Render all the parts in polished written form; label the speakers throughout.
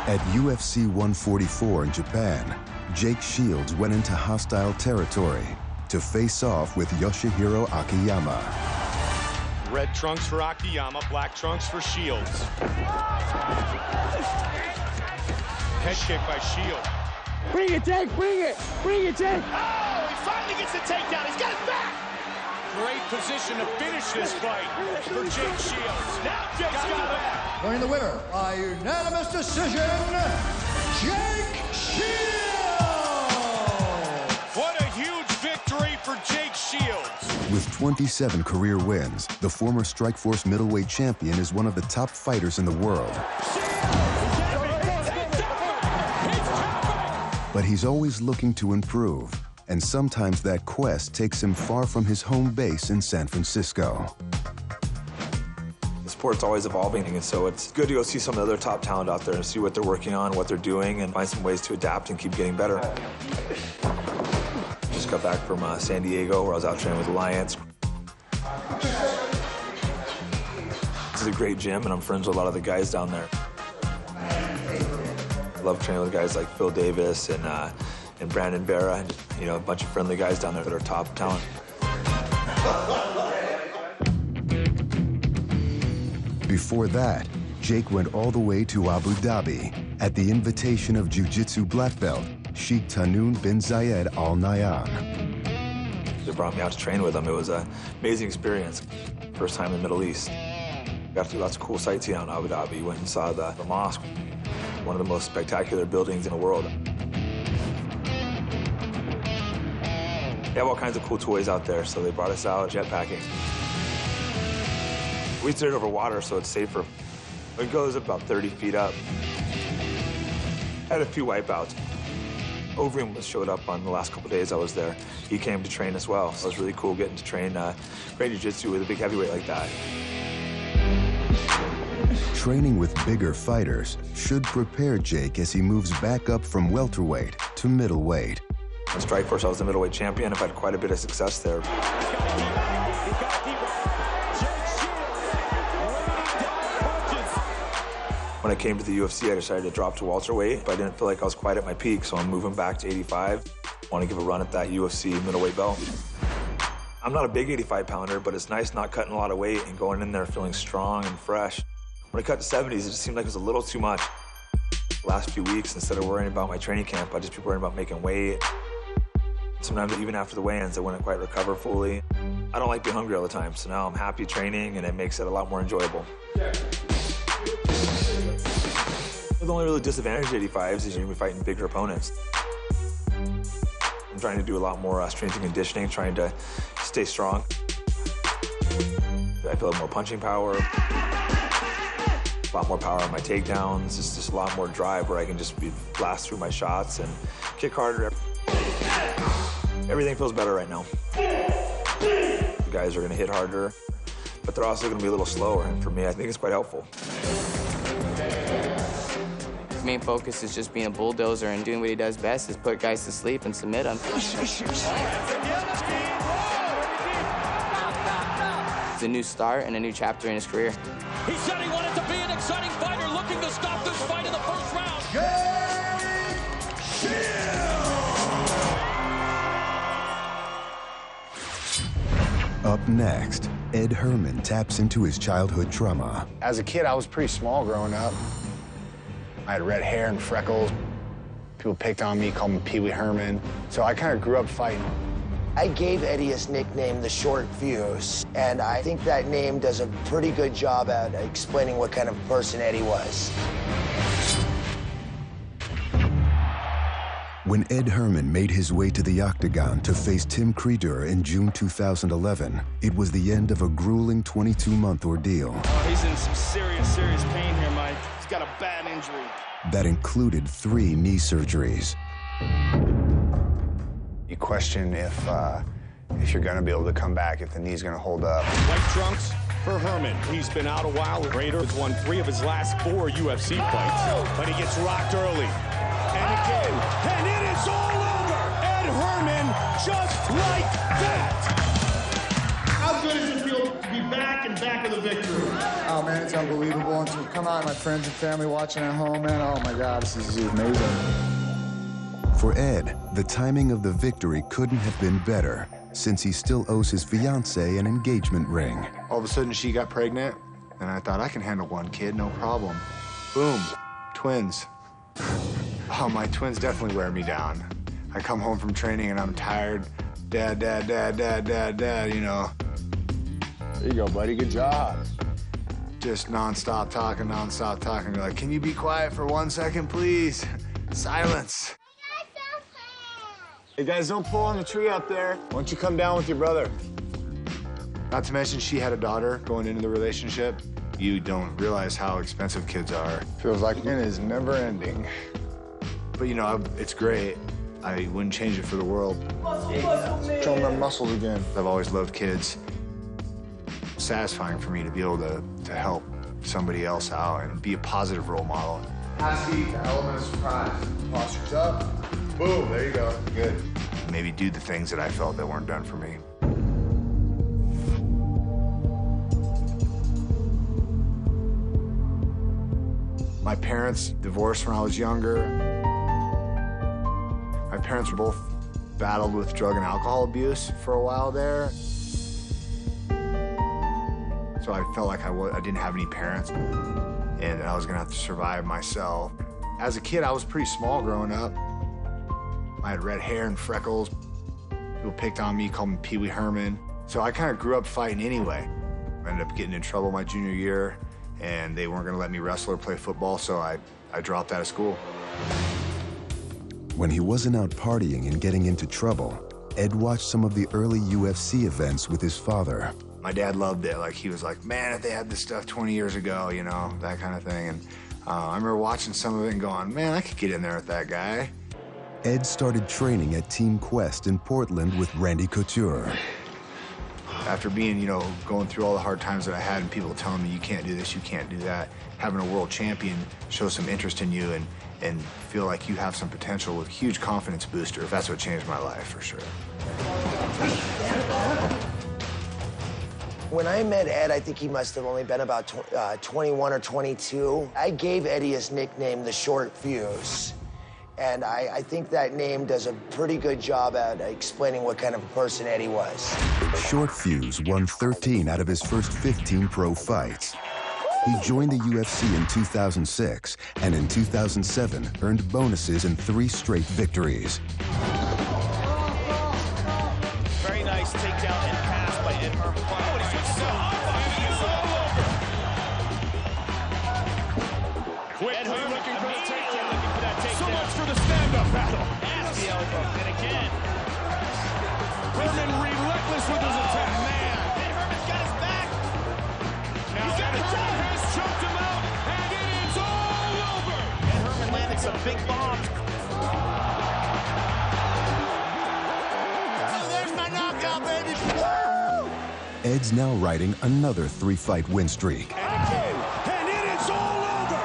Speaker 1: At UFC 144 in Japan, Jake Shields went into hostile territory to face off with Yoshihiro Akiyama.
Speaker 2: Red trunks for Akiyama, black trunks for Shields. Head kick by Shields.
Speaker 3: Bring it, Jake, bring it! Bring it, Jake!
Speaker 2: Oh, he finally gets the takedown. He's got his back. Great position to finish this fight for Jake Shields. Now Jake's got it back.
Speaker 4: Going the winner by unanimous decision, Jake Shields!
Speaker 2: What a huge victory for Jake Shields.
Speaker 1: With 27 career wins, the former Strikeforce middleweight champion is one of the top fighters in the world. But he's always looking to improve, and sometimes that quest takes him far from his home base in San Francisco.
Speaker 5: The sport's always evolving, and so it's good to go see some of the other top talent out there and see what they're working on, what they're doing, and find some ways to adapt and keep getting better. Just got back from San Diego, where I was out training with Alliance. This is a great gym, and I'm friends with a lot of the guys down there. I love training with guys like Phil Davis and Brandon Vera, and a bunch of friendly guys down there that are top talent.
Speaker 1: Before that, Jake went all the way to Abu Dhabi at the invitation of jiu-jitsu black belt Sheikh Tahnoon bin Zayed Al Nahyan.
Speaker 5: They brought me out to train with them. It was an amazing experience. First time in the Middle East. Got to do lots of cool sightseeing out in Abu Dhabi. Went and saw the mosque, one of the most spectacular buildings in the world. They have all kinds of cool toys out there, so they brought us out jetpacking. We did it over water, so it's safer. It goes about 30 feet up. Had a few wipeouts. Overeem showed up on the last couple days I was there. He came to train as well, so it was really cool getting to train great jiu-jitsu with a big heavyweight like that.
Speaker 1: Training with bigger fighters should prepare Jake as he moves back up from welterweight to middleweight.
Speaker 5: In Strikeforce, I was the middleweight champion. I've had quite a bit of success there. When I came to the UFC, I decided to drop to welterweight, but I didn't feel like I was quite at my peak, so I'm moving back to 85. I want to give a run at that UFC middleweight belt. I'm not a big 85-pounder, but it's nice not cutting a lot of weight and going in there feeling strong and fresh. When I cut to 70s, it just seemed like it was a little too much. The last few weeks, instead of worrying about my training camp, I'd just be worrying about making weight. Sometimes even after the weigh-ins, I wouldn't quite recover fully. I don't like being hungry all the time, so now I'm happy training, and it makes it a lot more enjoyable. The only really disadvantage of 85s is you're going to be fighting bigger opponents. I'm trying to do a lot more strength and conditioning, trying to stay strong. I feel more punching power, a lot more power on my takedowns. It's just a lot more drive where I can just blast through my shots and kick harder. Everything feels better right now. The guys are going to hit harder, but they're also going to be a little slower, and for me, I think it's quite helpful.
Speaker 6: His main focus is just being a bulldozer and doing what he does best, is put guys to sleep and submit them. It's a new start and a new chapter in his career.
Speaker 7: He said he wanted to be an exciting fighter, looking to stop this fight in the first round.
Speaker 1: Up next, Ed Herman taps into his childhood trauma.
Speaker 8: As a kid, I was pretty small growing up. I had red hair and freckles. People picked on me, called me Pee Wee Herman. So I kind of grew up fighting.
Speaker 9: I gave Eddie his nickname, the Short Fuse, and I think that name does a pretty good job at explaining what kind of person Eddie was.
Speaker 1: When Ed Herman made his way to the octagon to face Tim Creeder in June 2011, it was the end of a grueling 22-month ordeal.
Speaker 2: Oh, he's in some serious pain here, Mike. He's got a bad injury.
Speaker 1: That included 3 knee surgeries.
Speaker 8: You question if you're going to be able to come back, if the knee's going to hold up.
Speaker 2: White trunks for Herman. He's been out a while. Creeder has won 3 of his last 4 UFC fights, but he gets rocked early. And again, and it is all over! Ed Herman, just like that!
Speaker 10: How good does it feel to be back and
Speaker 4: back with a victory. Oh, man, it's unbelievable. And to come out, my friends and family watching at home, man, oh, my God, this is amazing.
Speaker 1: For Ed, the timing of the victory couldn't have been better, since he still owes his fiancée an engagement ring.
Speaker 8: All of a sudden, she got pregnant, and I thought, I can handle one kid, no problem. Boom, twins. Oh, my twins definitely wear me down. I come home from training, and I'm tired. Dad, you know.
Speaker 4: There you go, buddy. Good job.
Speaker 8: Just nonstop talking. You're like, can you be quiet for 1 second, please? Silence. Hey, guys, don't pull on the tree up there. Why don't you come down with your brother? Not to mention, she had a daughter going into the relationship. You don't realize how expensive kids are.
Speaker 4: Feels like it is never ending.
Speaker 8: But, you know, it's great. I wouldn't change it for the world.
Speaker 4: Show them their muscles again.
Speaker 8: I've always loved kids. It's satisfying for me to be able to help somebody else out and be a positive role model.
Speaker 4: High seat, the element of surprise. Posture's up. Boom, there you go. Good.
Speaker 8: Maybe do the things that I felt that weren't done for me. My parents divorced when I was younger. My parents were both battled with drug and alcohol abuse for a while there. So I felt like I didn't have any parents, and I was gonna have to survive myself. As a kid, I was pretty small growing up. I had red hair and freckles. People picked on me, called me Pee Wee Herman. So I kind of grew up fighting anyway. I ended up getting in trouble my junior year, and they weren't gonna let me wrestle or play football, so I dropped out of school.
Speaker 1: When he wasn't out partying and getting into trouble, Ed watched some of the early UFC events with his father.
Speaker 8: My dad loved it. Like, he was like, man, if they had this stuff 20 years ago, you know, that kind of thing. And I remember watching some of it and going, man, I could get in there with that guy.
Speaker 1: Ed started training at Team Quest in Portland with Randy Couture.
Speaker 8: After being, you know, going through all the hard times that I had and people telling me you can't do this, you can't do that, having a world champion show some interest in you and feel like you have some potential with huge confidence booster, that's what changed my life for sure.
Speaker 9: When I met Ed, I think he must have only been about 21 or 22. I gave Eddie his nickname, the Short Fuse. And I think that name does a pretty good job at explaining what kind of a person Eddie was.
Speaker 1: Short Fuse won 13 out of his first 15 pro fights. He joined the UFC in 2006, and in 2007 earned bonuses in 3 straight victories.
Speaker 7: Very nice takedown and pass by Ed Herman. Ed Herman looking for a takedown. So much for the stand-up battle. Nasty elbow. And again. Herman relentless with his attack. Man. Ed Herman's got his back. Now he's got the job. Has choked him out. And it is all over. Ed Herman landed some big bombs.
Speaker 4: Oh, there's my knockout, baby.
Speaker 1: Ed's now riding another 3-fight win streak.
Speaker 2: And it is all over.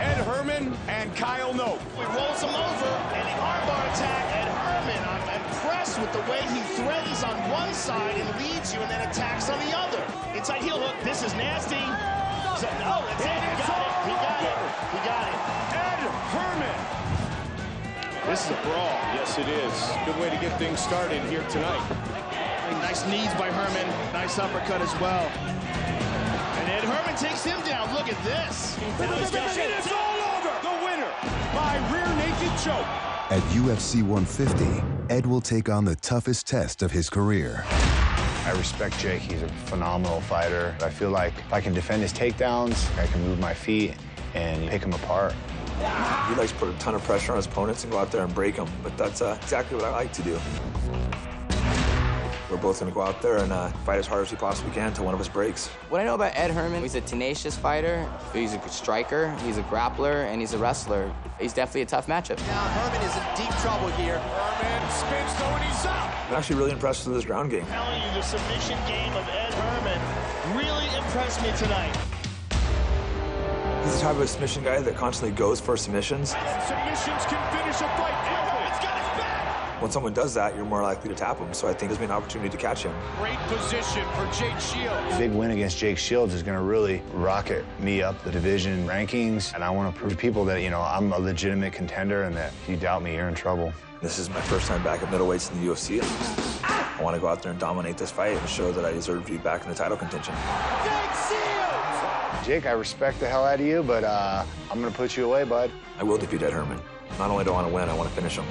Speaker 2: Ed Herman and Kyle Nope.
Speaker 7: He rolls him over, and the armbar attack. Ed Herman, I'm impressed with the way he threatens on one side and leads you and then attacks on the other. Inside heel hook. This is nasty. So, oh, that's it. He got it. He got it.
Speaker 2: Ed Herman. This is a brawl. Yes, it is. Good way to get things started here tonight.
Speaker 7: Nice knees by Herman. Nice uppercut as well. And Ed Herman takes him down. Look at this.
Speaker 2: It is all over. The winner by rear naked choke.
Speaker 1: At UFC 150, Ed will take on the toughest test of his career.
Speaker 8: I respect Jake. He's a phenomenal fighter. I feel like if I can defend his takedowns, I can move my feet and pick him apart.
Speaker 5: He likes to put a ton of pressure on his opponents and go out there and break them, but that's exactly what I like to do. We're both going to go out there and fight as hard as we possibly can until one of us breaks.
Speaker 6: What I know about Ed Herman, he's a tenacious fighter, he's a striker, he's a grappler, and he's a wrestler. He's definitely a tough matchup.
Speaker 7: Now Herman is in deep trouble here. Herman spins though and he's up.
Speaker 5: I'm actually really impressed with his ground game.
Speaker 7: I'm telling you, the submission game of Ed Herman really impressed me tonight.
Speaker 5: He's the type of submission guy that constantly goes for submissions.
Speaker 7: Submissions can finish a fight. Ed Herman's got his back.
Speaker 5: When someone does that, you're more likely to tap them. So I think there's been an opportunity to catch him.
Speaker 7: Great position for Jake Shields.
Speaker 8: Big win against Jake Shields is going to really rocket me up the division rankings. And I want to prove to people that, you know, I'm a legitimate contender and that if you doubt me, you're in trouble.
Speaker 5: This is my first time back at middleweights in the UFC. I want to go out there and dominate this fight and show that I deserve to be back in the title contention.
Speaker 8: Jake, I respect the hell out of you, but I'm going to put you away, bud.
Speaker 5: I will defeat Ed Herman. Not only do I want to win, I want to finish him.